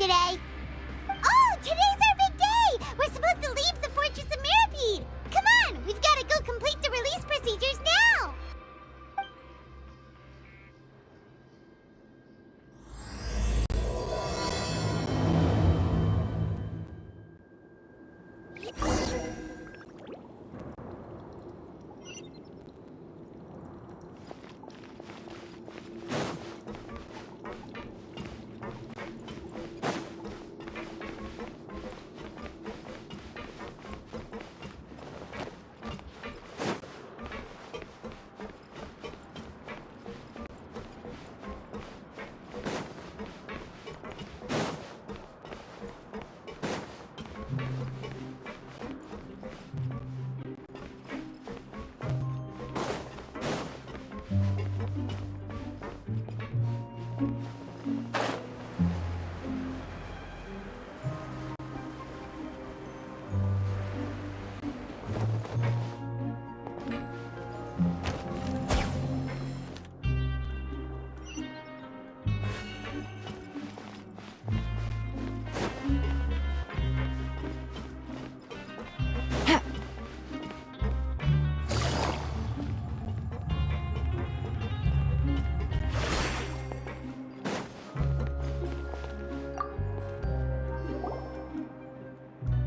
today? Oh, today's our big day! We're supposed to leave the Fortress of Mirapede! Come on, we've got to go complete the release procedures now!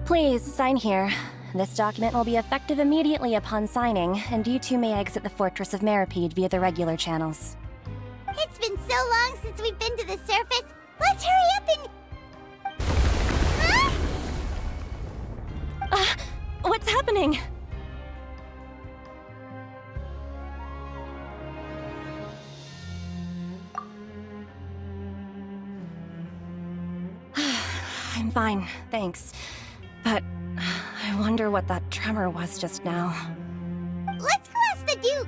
Please, sign here. This document will be effective immediately upon signing, and you two may exit the Fortress of Mirapede via the regular channels. It's been so long since we've been to the surface. Let's hurry up and... Huh? What's happening? I'm fine, thanks. But I wonder what that tremor was just now. Let's go ask the Duke!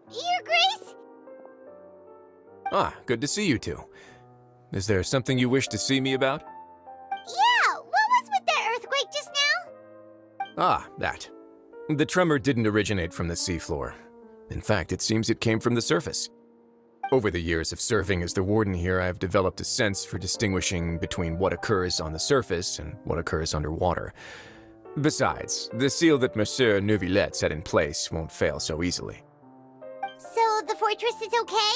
Your Grace! Ah, good to see you two. Is there something you wish to see me about? Yeah, what was with that earthquake just now? Ah, that. The tremor didn't originate from the seafloor. In fact, it seems it came from the surface. Over the years of serving as the warden here, I have developed a sense for distinguishing between what occurs on the surface and what occurs underwater. Besides, the seal that Monsieur Neuvillette set in place won't fail so easily. So the fortress is okay?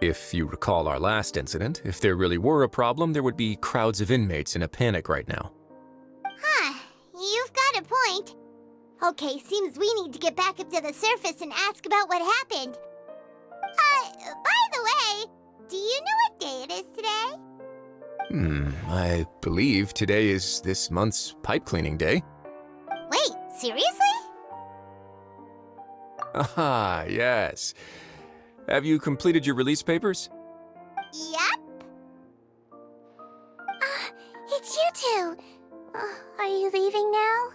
If you recall our last incident, if there really were a problem, there would be crowds of inmates in a panic right now. Huh, you've got a point. Okay, seems we need to get back up to the surface and ask about what happened. By the way, do you know what day it is today? I believe today is this month's pipe cleaning day. Wait, seriously? Ah, yes. Have you completed your release papers? Yep. It's you two. Are you leaving now?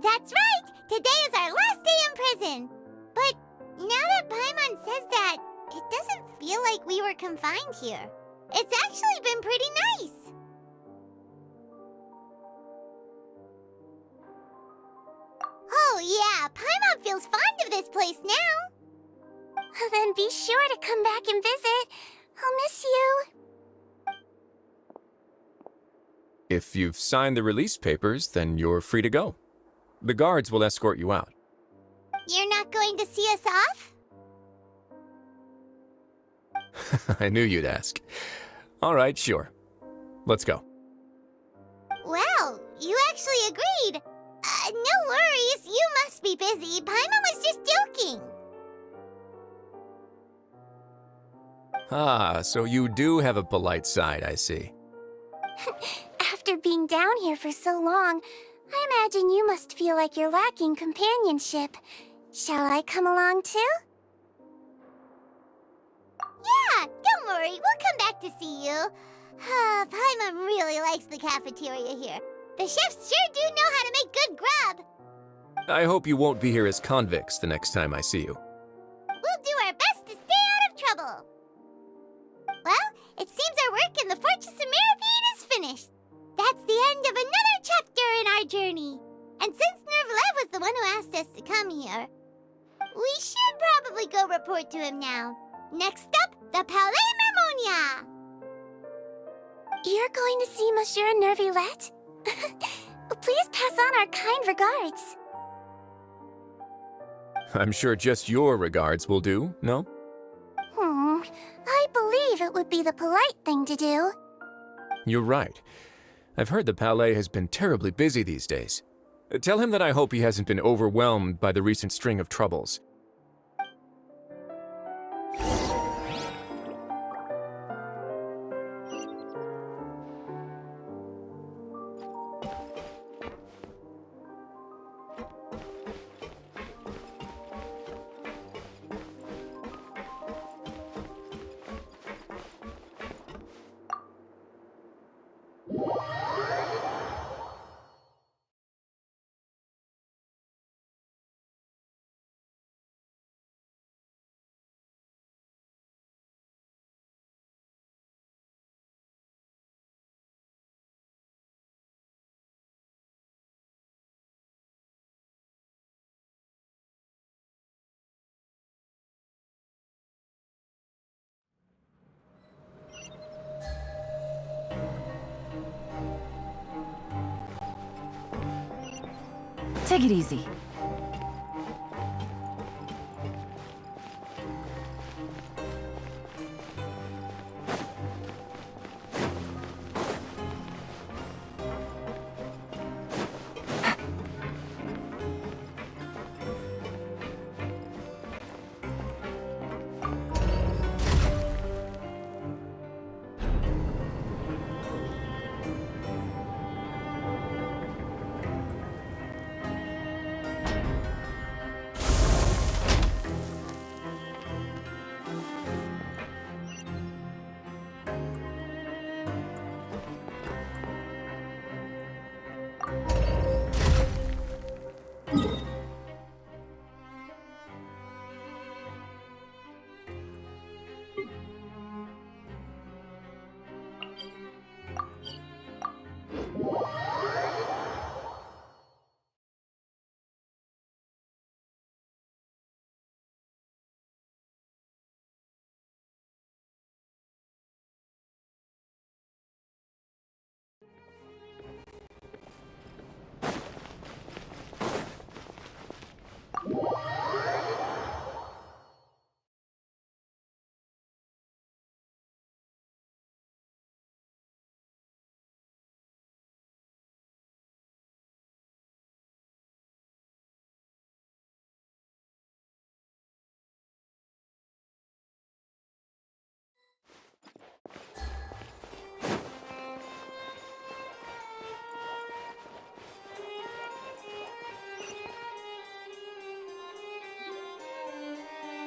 That's right! Today is our last day in prison! But now that Paimon says that, it doesn't feel like we were confined here. It's actually been pretty nice! Oh yeah, Paimon feels fond of this place now! Then be sure to come back and visit. I'll miss you. If you've signed the release papers, then you're free to go. The guards will escort you out. You're not going to see us off? I knew you'd ask. All right, sure. Let's go. Well, you actually agreed. No worries, you must be busy. Paimon was just joking. Ah, so you do have a polite side, I see. After being down here for so long, I imagine you must feel like you're lacking companionship. Shall I come along too? Yeah, don't worry, we'll come back to see you. Paimon really likes the cafeteria here. The chefs sure do know how to make good grub. I hope you won't be here as convicts the next time I see you. We'll do our best to stay out of trouble. Well, it seems our work in the Fortress of Meripede is finished. That's the end of another chapter in our journey. And since Nervalev was the one who asked us to come here, we should probably go report to him now. Next up, the Palais Mermonia. You're going to see Monsieur Nervillette? Please pass on our kind regards. I'm sure just your regards will do, no? I believe it would be the polite thing to do. You're right. I've heard the Palais has been terribly busy these days. Tell him that I hope he hasn't been overwhelmed by the recent string of troubles. Take it easy.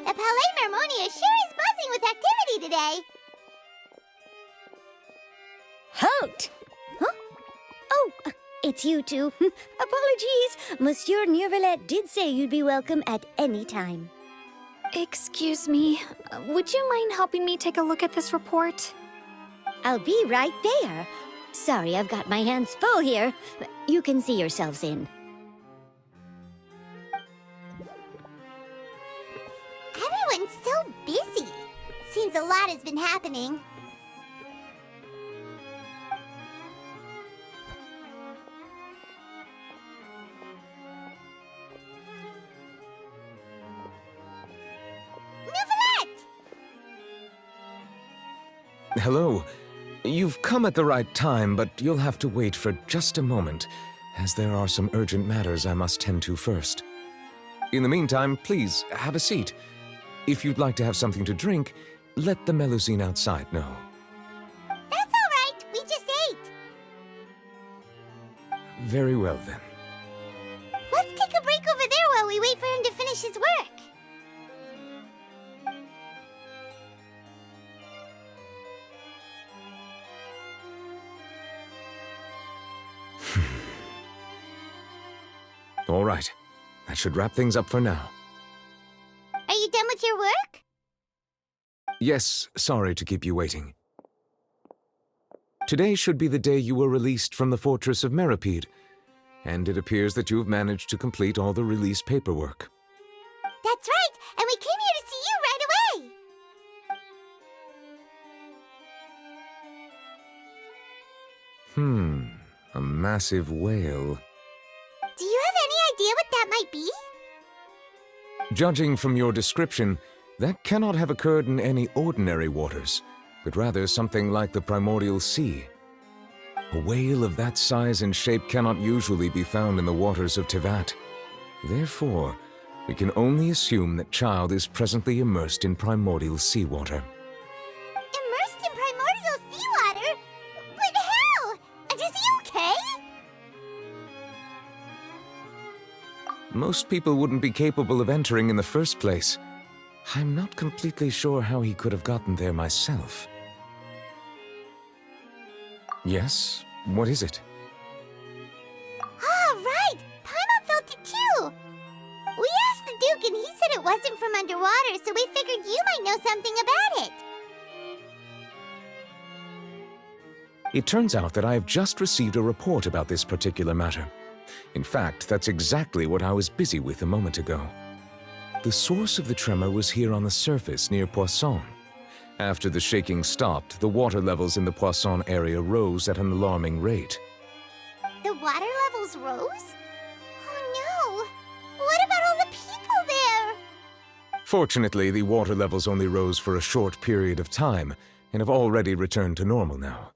The Palais Mermonia sure is buzzing with activity today. Halt! Huh? Oh, it's you two. Apologies. Monsieur Nervillette did say you'd be welcome at any time. Excuse me, would you mind helping me take a look at this report? I'll be right there. Sorry, I've got my hands full here. You can see yourselves in. Everyone's so busy. Seems a lot has been happening. Hello. You've come at the right time, but you'll have to wait for just a moment, as there are some urgent matters I must tend to first. In the meantime, please, have a seat. If you'd like to have something to drink, let the Melusine outside know. That's all right. We just ate. Very well, then. Let's take a break over there while we wait for him to finish his work. All right. That should wrap things up for now. Are you done with your work? Yes, sorry to keep you waiting. Today should be the day you were released from the Fortress of Meripede, and it appears that you've managed to complete all the release paperwork. That's right, and we came here to see you right away. A massive whale. Do you have any idea what that might be? Judging from your description, that cannot have occurred in any ordinary waters, but rather something like the primordial sea. A whale of that size and shape cannot usually be found in the waters of Teyvat. Therefore, we can only assume that Child is presently immersed in primordial seawater. Immersed in primordial seawater? But how? And is he okay? Most people wouldn't be capable of entering in the first place. I'm not completely sure how he could have gotten there myself. Yes? What is it? Ah, right! Paimon felt it too! We asked the Duke and he said it wasn't from underwater, so we figured you might know something about it. It turns out that I have just received a report about this particular matter. In fact, that's exactly what I was busy with a moment ago. The source of the tremor was here on the surface near Poisson. After the shaking stopped, the water levels in the Poisson area rose at an alarming rate. The water levels rose? Oh no! What about all the people there? Fortunately, the water levels only rose for a short period of time and have already returned to normal now.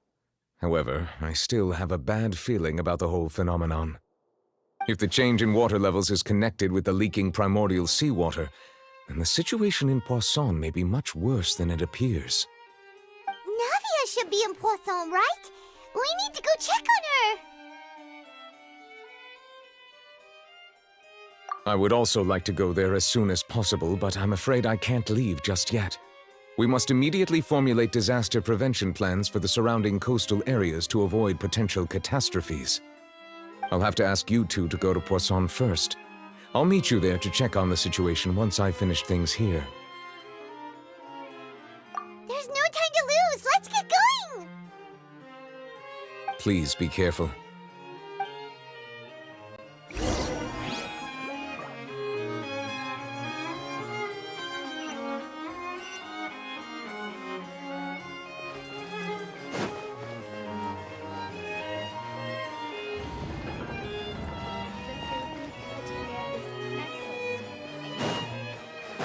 However, I still have a bad feeling about the whole phenomenon. If the change in water levels is connected with the leaking primordial seawater, then the situation in Poisson may be much worse than it appears. Navia should be in Poisson, right? We need to go check on her! I would also like to go there as soon as possible, but I'm afraid I can't leave just yet. We must immediately formulate disaster prevention plans for the surrounding coastal areas to avoid potential catastrophes. I'll have to ask you two to go to Poisson first. I'll meet you there to check on the situation once I finish things here. There's no time to lose! Let's get going! Please be careful.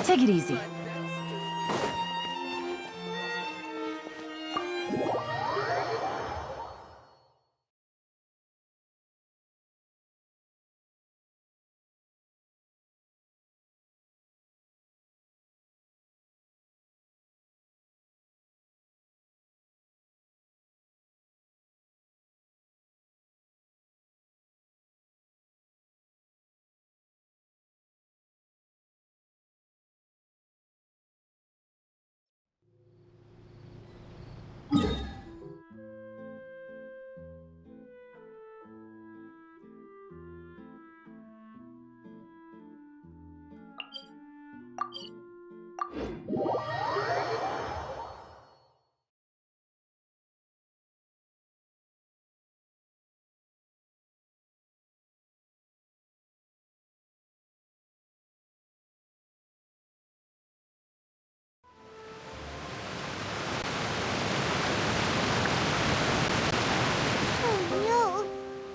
Take it easy.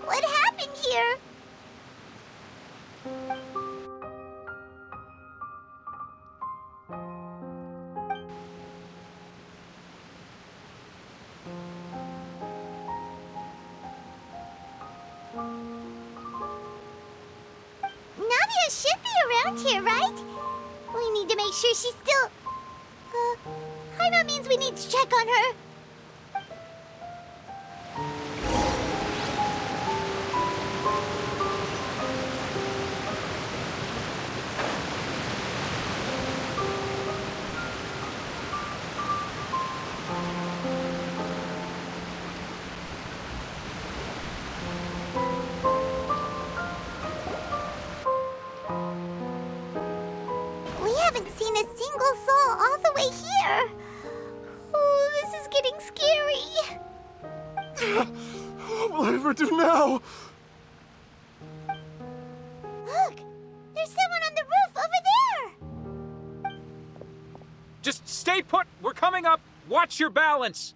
What happened here? should be around here, right? We need to make sure she's still... That means we need to check on her. We haven't seen a single soul all the way here. Oh, this is getting scary. What will I ever do now? Look, there's someone on the roof over there. Just stay put. We're coming up. Watch your balance.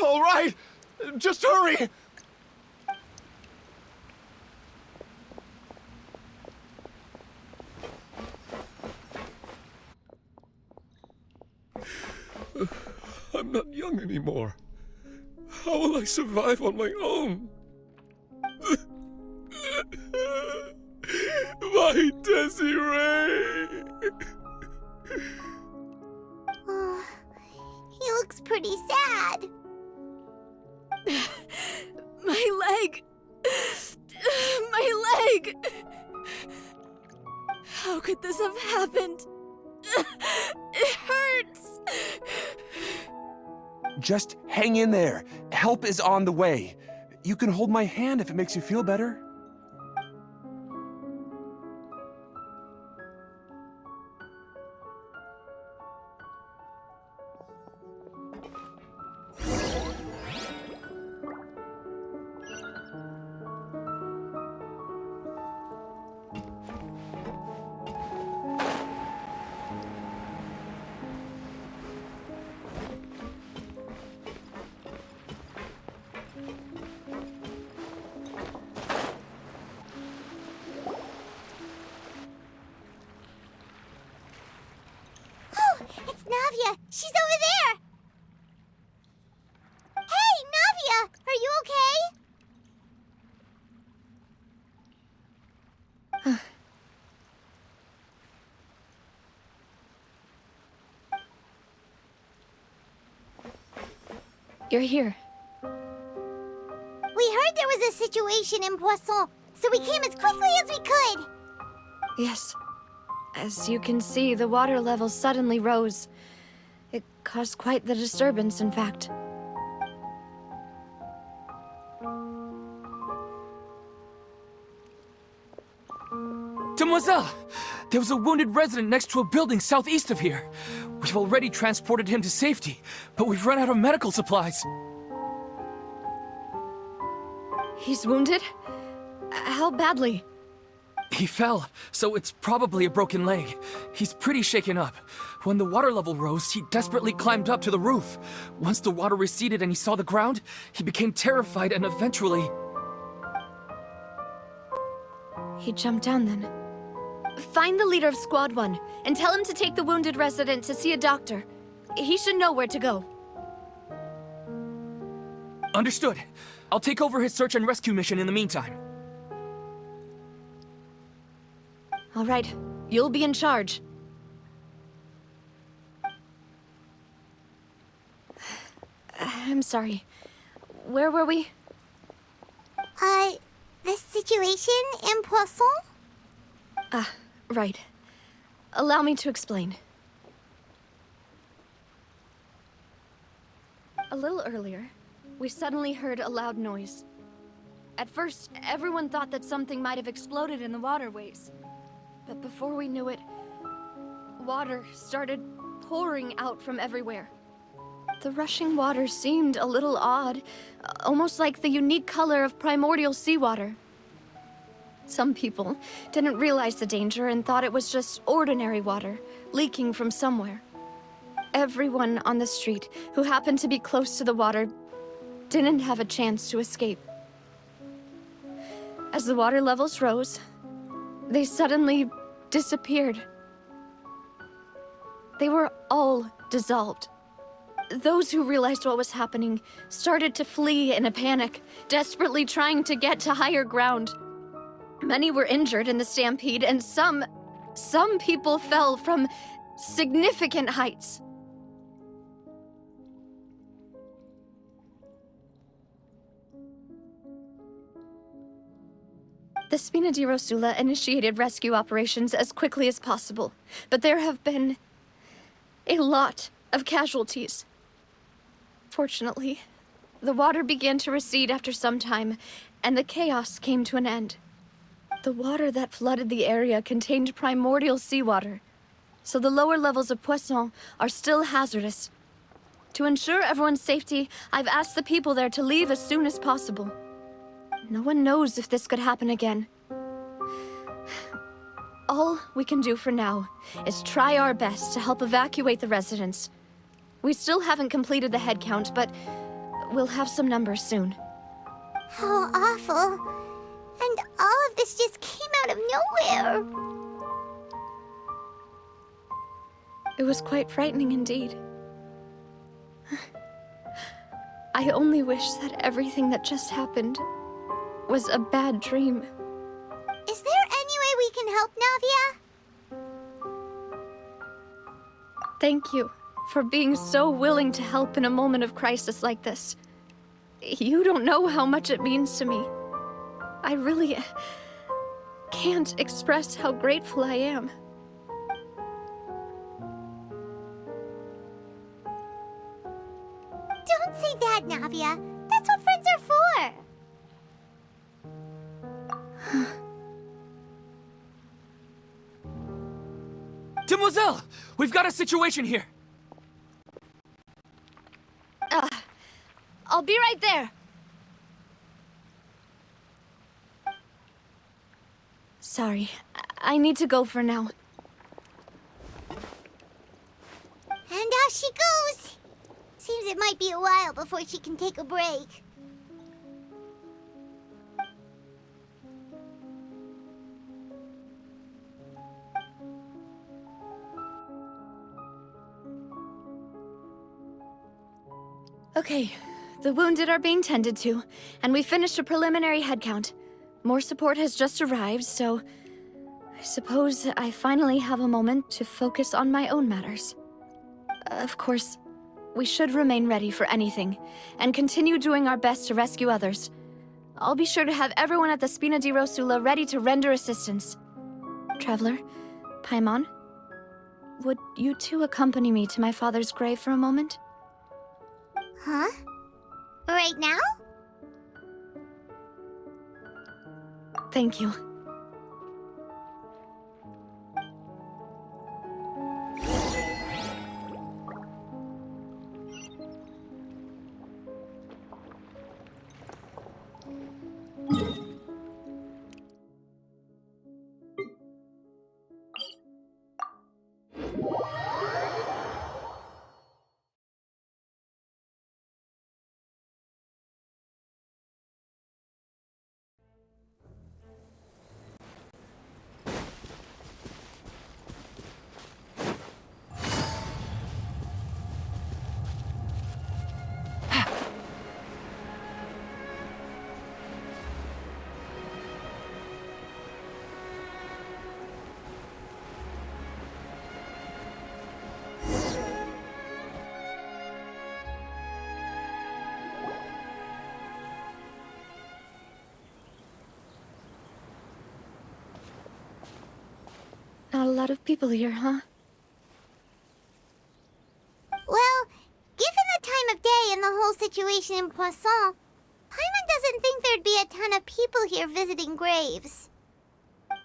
All right, just hurry. I'm not young anymore. How will I survive on my own? My Desiree! Oh, he looks pretty sad. My leg! My leg! How could this have happened? It hurts! Just hang in there. Help is on the way. You can hold my hand if it makes you feel better. It's Navia! She's over there! Hey, Navia! Are you okay? You're here. We heard there was a situation in Poisson, so we came as quickly as we could. Yes. As you can see, the water level suddenly rose. It caused quite the disturbance, in fact. Demoiselle! There was a wounded resident next to a building southeast of here. We've already transported him to safety, but we've run out of medical supplies. He's wounded? How badly? He fell, so it's probably a broken leg. He's pretty shaken up. When the water level rose, he desperately climbed up to the roof. Once the water receded and he saw the ground, he became terrified and eventually... He jumped down then. Find the leader of Squad 1 and tell him to take the wounded resident to see a doctor. He should know where to go. Understood. I'll take over his search and rescue mission in the meantime. All right, you'll be in charge. I'm sorry. Where were we? The situation in Poisson? Ah, right. Allow me to explain. A little earlier, we suddenly heard a loud noise. At first, everyone thought that something might have exploded in the waterways. But before we knew it, water started pouring out from everywhere. The rushing water seemed a little odd, almost like the unique color of primordial seawater. Some people didn't realize the danger and thought it was just ordinary water, leaking from somewhere. Everyone on the street who happened to be close to the water didn't have a chance to escape. As the water levels rose, they suddenly disappeared. They were all dissolved. Those who realized what was happening started to flee in a panic, desperately trying to get to higher ground. Many were injured in the stampede, and some people fell from significant heights. The Spina di Rosula initiated rescue operations as quickly as possible, but there have been a lot of casualties. Fortunately, the water began to recede after some time, and the chaos came to an end. The water that flooded the area contained primordial seawater, so the lower levels of Poisson are still hazardous. To ensure everyone's safety, I've asked the people there to leave as soon as possible. No one knows if this could happen again. All we can do for now is try our best to help evacuate the residents. We still haven't completed the head count, but we'll have some numbers soon. How awful. And all of this just came out of nowhere. It was quite frightening indeed. I only wish that everything that just happened was a bad dream. Is there any way we can help, Navia? Thank you for being so willing to help in a moment of crisis like this. You don't know how much it means to me. I really can't express how grateful I am. Don't say that, Navia. That's what friends are for. Demoiselle! We've got a situation here! I'll be right there. Sorry, I need to go for now. And off she goes. Seems it might be a while before she can take a break. Okay, the wounded are being tended to, and we finished a preliminary head count. More support has just arrived, so I suppose I finally have a moment to focus on my own matters. Of course, we should remain ready for anything, and continue doing our best to rescue others. I'll be sure to have everyone at the Spina di Rosula ready to render assistance. Traveler, Paimon, would you two accompany me to my father's grave for a moment? Huh? Right now? Thank you. Not a lot of people here, huh? Well, given the time of day and the whole situation in Poisson, Paimon doesn't think there'd be a ton of people here visiting graves.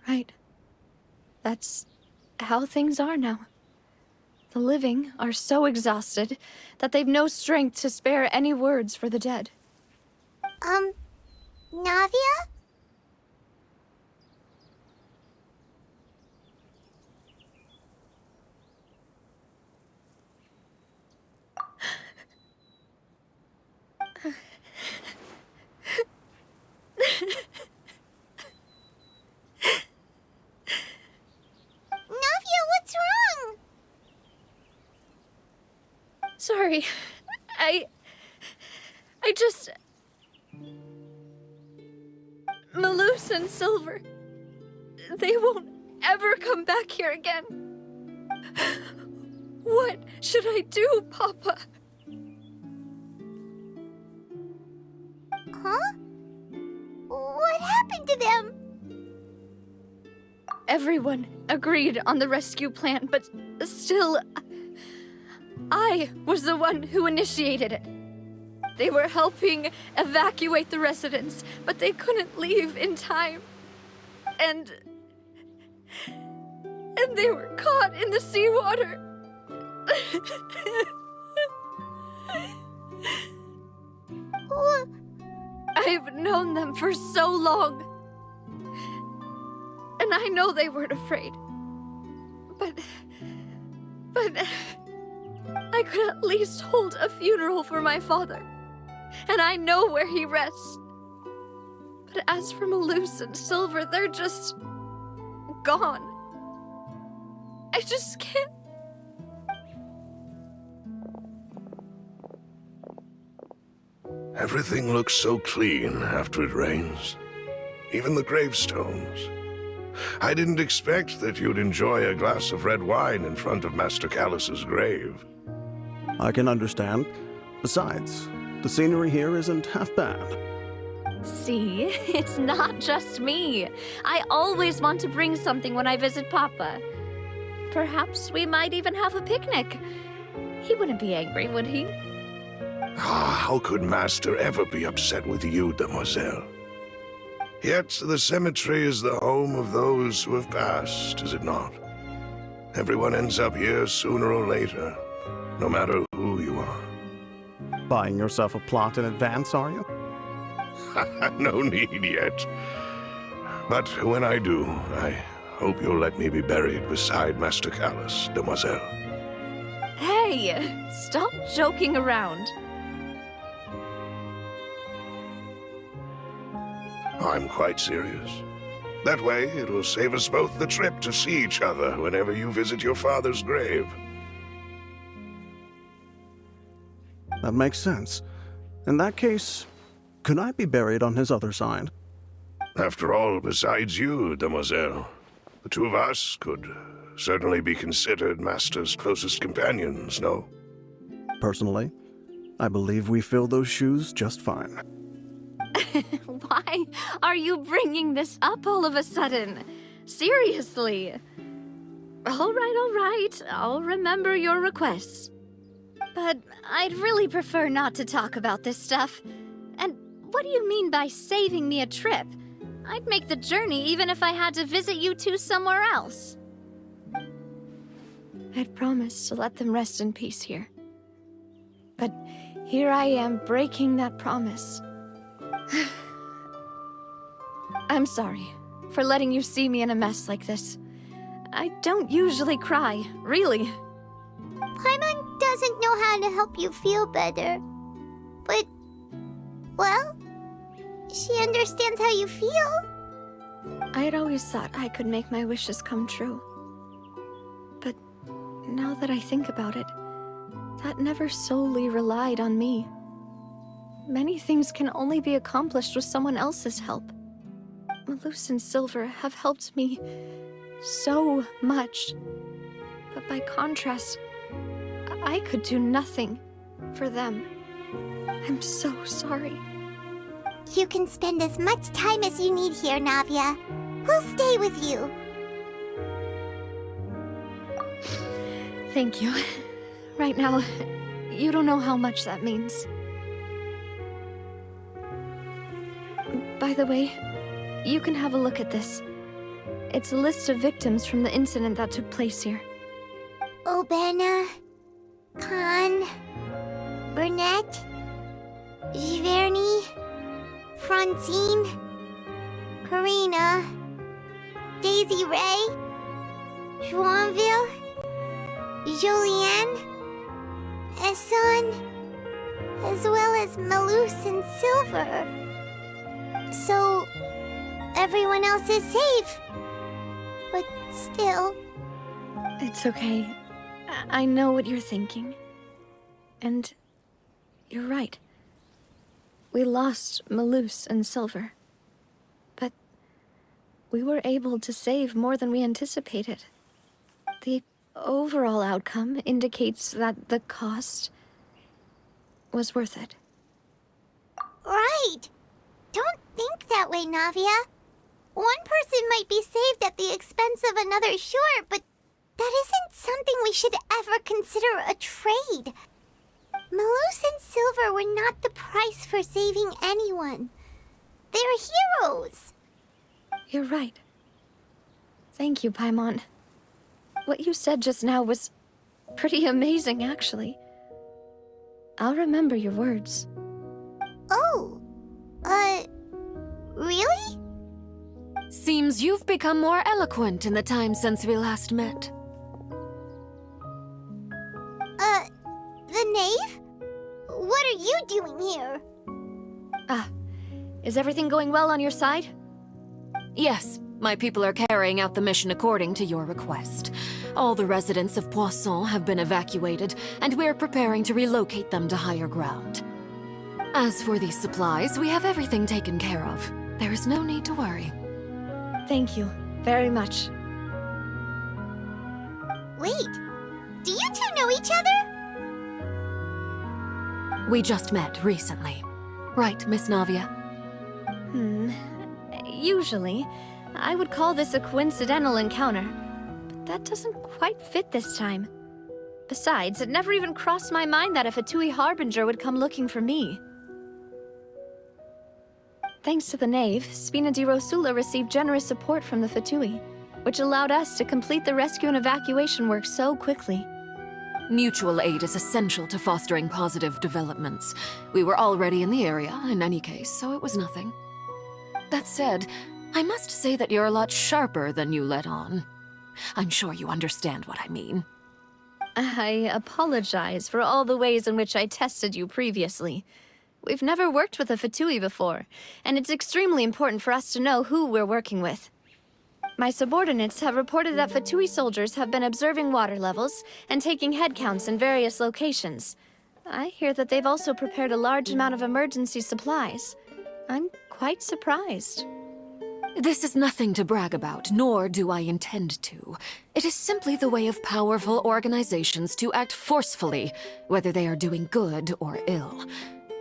Right. That's how things are now. The living are so exhausted that they've no strength to spare any words for the dead. Navia? Navia, what's wrong? Sorry. I just... Malus and Silver, they won't ever come back here again. What should I do, Papa? Huh? What happened to them? Everyone agreed on the rescue plan, but still, I was the one who initiated it. They were helping evacuate the residents, but they couldn't leave in time. And they were caught in the seawater. I've known them for so long. And I know they weren't afraid. But I could at least hold a funeral for my father. And I know where he rests. But as for Malus and Silver, they're just gone. I just can't. Everything looks so clean after it rains. Even the gravestones. I didn't expect that you'd enjoy a glass of red wine in front of Master Callus's grave. I can understand. Besides, the scenery here isn't half bad. See, it's not just me. I always want to bring something when I visit Papa. Perhaps we might even have a picnic. He wouldn't be angry, would he? How could Master ever be upset with you, Demoiselle? Yet the cemetery is the home of those who have passed, is it not? Everyone ends up here sooner or later, no matter who you are. Buying yourself a plot in advance, are you? No need yet. But when I do, I hope you'll let me be buried beside Master Callus, Demoiselle. Hey, stop joking around. I'm quite serious. That way, it will save us both the trip to see each other whenever you visit your father's grave. That makes sense. In that case, could I be buried on his other side? After all, besides you, Demoiselle, the two of us could certainly be considered Master's closest companions, no? Personally, I believe we fill those shoes just fine. Why are you bringing this up all of a sudden? Seriously. All right. I'll remember your requests. But I'd really prefer not to talk about this stuff. And what do you mean by saving me a trip? I'd make the journey even if I had to visit you two somewhere else. I'd promised to let them rest in peace here. But here I am breaking that promise. I'm sorry for letting you see me in a mess like this. I don't usually cry, really. Paimon doesn't know how to help you feel better. But, well, she understands how you feel. I had always thought I could make my wishes come true. But now that I think about it, that never solely relied on me. Many things can only be accomplished with someone else's help. Malus and Silver have helped me so much. But by contrast, I could do nothing for them. I'm so sorry. You can spend as much time as you need here, Navia. We'll stay with you. Thank you. Right now, you don't know how much that means. By the way, you can have a look at this. It's a list of victims from the incident that took place here. Obena, Khan, Burnett, Giverny, Francine, Karina, Daisy Ray, Joinville, Julianne, Esson, as well as Malus and Silver. So, everyone else is safe. But still... It's okay. I know what you're thinking. And you're right. We lost Malus and Silver. But we were able to save more than we anticipated. The overall outcome indicates that the cost was worth it. Right. Don't think that way, Navia. One person might be saved at the expense of another, sure, but that isn't something we should ever consider a trade. Malus and Silver were not the price for saving anyone. They're heroes. You're right. Thank you, Paimon. What you said just now was pretty amazing, actually. I'll remember your words. Oh, really? Seems you've become more eloquent in the time since we last met. The knave? What are you doing here? Is everything going well on your side? Yes, my people are carrying out the mission according to your request. All the residents of Poisson have been evacuated, and we're preparing to relocate them to higher ground. As for these supplies, we have everything taken care of. There is no need to worry. Thank you very much. Wait, do you two know each other? We just met recently. Right, Miss Navia? Usually, I would call this a coincidental encounter, but that doesn't quite fit this time. Besides, it never even crossed my mind that a Fatui Harbinger would come looking for me. Thanks to the Knave, Spina di Rosula received generous support from the Fatui, which allowed us to complete the rescue and evacuation work so quickly. Mutual aid is essential to fostering positive developments. We were already in the area, in any case, so it was nothing. That said, I must say that you're a lot sharper than you let on. I'm sure you understand what I mean. I apologize for all the ways in which I tested you previously. We've never worked with a Fatui before, and it's extremely important for us to know who we're working with. My subordinates have reported that Fatui soldiers have been observing water levels and taking head counts in various locations. I hear that they've also prepared a large amount of emergency supplies. I'm quite surprised. This is nothing to brag about, nor do I intend to. It is simply the way of powerful organizations to act forcefully, whether they are doing good or ill.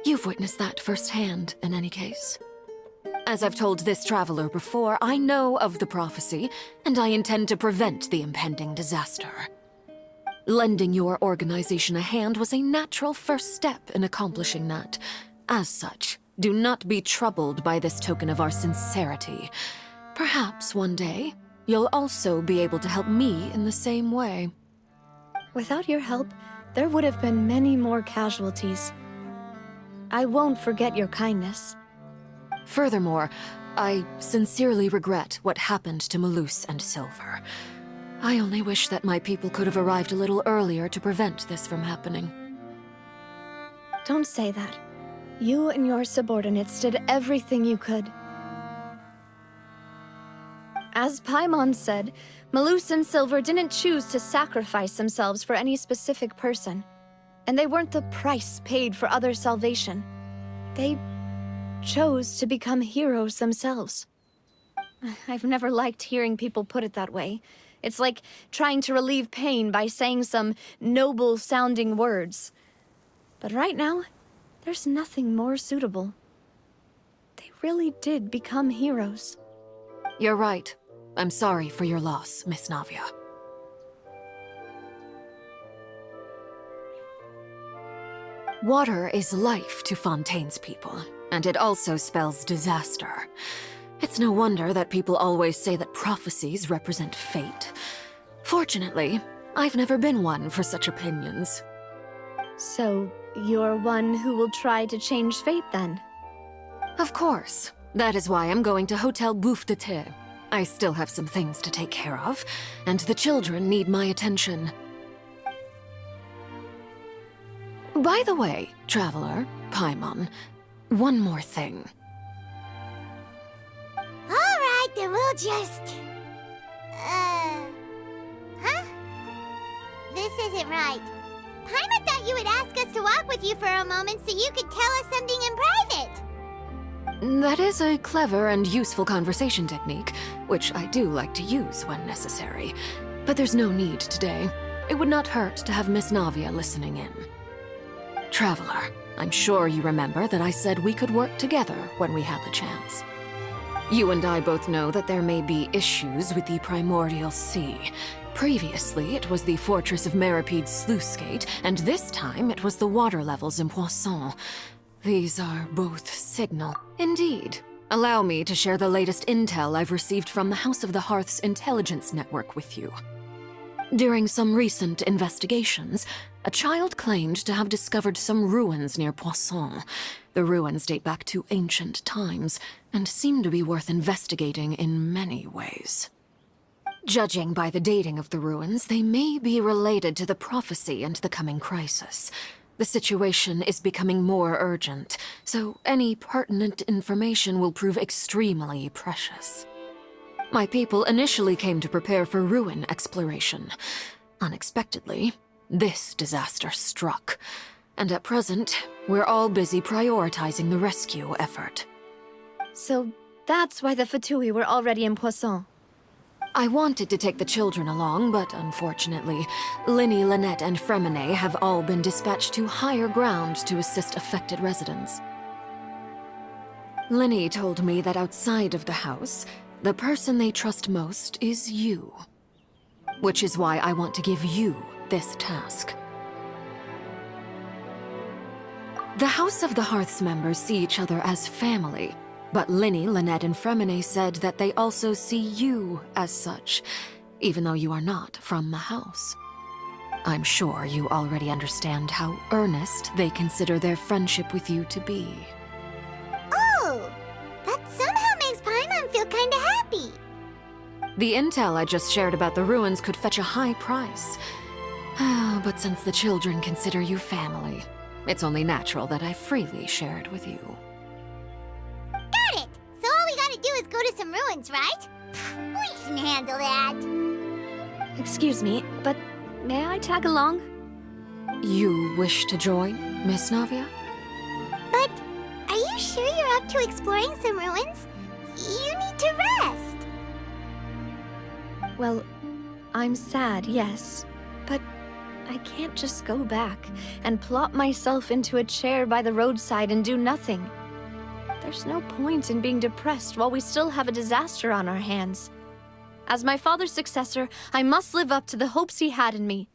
You've witnessed that firsthand, in any case. As I've told this traveler before, I know of the prophecy, and I intend to prevent the impending disaster. Lending your organization a hand was a natural first step in accomplishing that. As such, do not be troubled by this token of our sincerity. Perhaps one day, you'll also be able to help me in the same way. Without your help, there would have been many more casualties. I won't forget your kindness. Furthermore, I sincerely regret what happened to Malus and Silver. I only wish that my people could have arrived a little earlier to prevent this from happening. Don't say that. You and your subordinates did everything you could. As Paimon said, Malus and Silver didn't choose to sacrifice themselves for any specific person. And they weren't the price paid for others' salvation. They chose to become heroes themselves. I've never liked hearing people put it that way. It's like trying to relieve pain by saying some noble-sounding words. But right now, there's nothing more suitable. They really did become heroes. You're right. I'm sorry for your loss, Miss Navia. Water is life to Fontaine's people, and it also spells disaster. It's no wonder that people always say that prophecies represent fate. Fortunately, I've never been one for such opinions. So, you're one who will try to change fate, then? Of course. That is why I'm going to Hotel Bouffe de Thé. I still have some things to take care of, and the children need my attention. By the way, traveler, Paimon, one more thing. All right, then we'll just... Huh? This isn't right. Paimon thought you would ask us to walk with you for a moment so you could tell us something in private. That is a clever and useful conversation technique, which I do like to use when necessary. But there's no need today. It would not hurt to have Miss Navia listening in. Traveler, I'm sure you remember that I said we could work together when we had the chance. You and I both know that there may be issues with the Primordial Sea. Previously, it was the Fortress of Maripede's sluice gate, and this time it was the water levels in Poisson. These are both signal. Indeed. Allow me to share the latest intel I've received from the House of the Hearth's intelligence network with you. During some recent investigations, a child claimed to have discovered some ruins near Poisson. The ruins date back to ancient times, and seem to be worth investigating in many ways. Judging by the dating of the ruins, they may be related to the prophecy and the coming crisis. The situation is becoming more urgent, so any pertinent information will prove extremely precious. My people initially came to prepare for ruin exploration. Unexpectedly, this disaster struck, and at present, we're all busy prioritizing the rescue effort. So that's why the Fatui were already in Poisson. I wanted to take the children along, but unfortunately, Linny, Lynette, and Fremine have all been dispatched to higher ground to assist affected residents. Linny told me that outside of the house, the person they trust most is you. Which is why I want to give you this task. The House of the Hearth's members see each other as family, but Linny, Lynette, and Fremine said that they also see you as such, even though you are not from the house. I'm sure you already understand how earnest they consider their friendship with you to be. Oh, that somehow makes Paimon feel kinda happy. The intel I just shared about the ruins could fetch a high price. But since the children consider you family, it's only natural that I freely share it with you. Got it! So all we gotta do is go to some ruins, right? We can handle that. Excuse me, but may I tag along? You wish to join, Miss Navia? But are you sure you're up to exploring some ruins? You need to rest. Well, I'm sad, yes, but I can't just go back and plop myself into a chair by the roadside and do nothing. There's no point in being depressed while we still have a disaster on our hands. As my father's successor, I must live up to the hopes he had in me.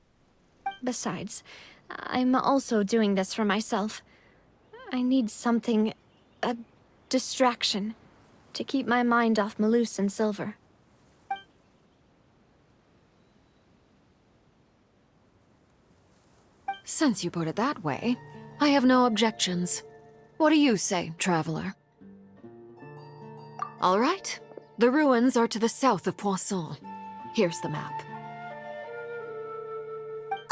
Besides, I'm also doing this for myself. I need something, a distraction, to keep my mind off Malus and Silver. Since you put it that way, I have no objections. What do you say, traveler? All right. The ruins are to the south of Poisson. Here's the map.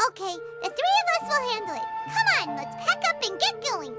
Okay, the three of us will handle it. Come on, let's pack up and get going.